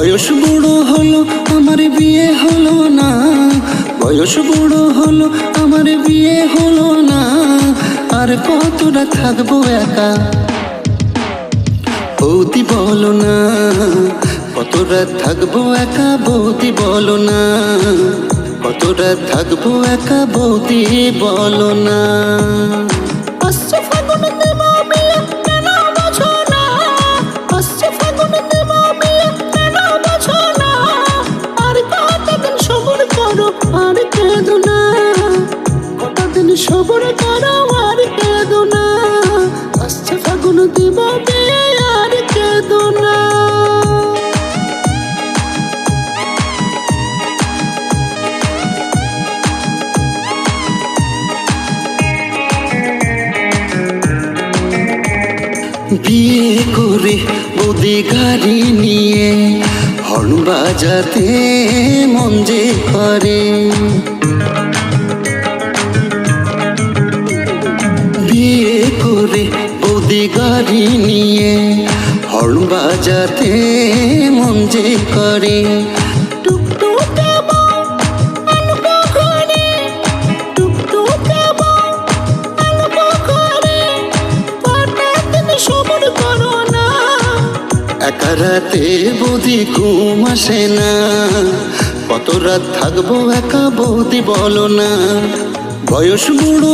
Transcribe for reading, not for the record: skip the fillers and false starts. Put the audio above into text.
বয়স বুড়ো হলো আমার বিয়ে হলো না, বয়স বুড়ো হলো আমার বিয়ে হলো না। আর কতটা থাকবো একা বৌদি বলো না, কতটা থাকবো একা বৌদি বলো না, কতটা থাকবো একা বৌদি বলো না। সবর করো আর কেঁদো না, আসছে ফাগুন দিব বিয়ে আর কেঁদো না। বিয়ে করে বৌদি গাড়ি নিয়ে হর্ন বাজাতে মন যে করে, বিয়ে করে বৌদি গাড়ি নিয়ে হর্ন বাজাতে মন যে করে। একা রাতে বৌদি ঘুম আসে না, কত রাত থাকবো একা বৌদি বলো না। বয়স বুড়ো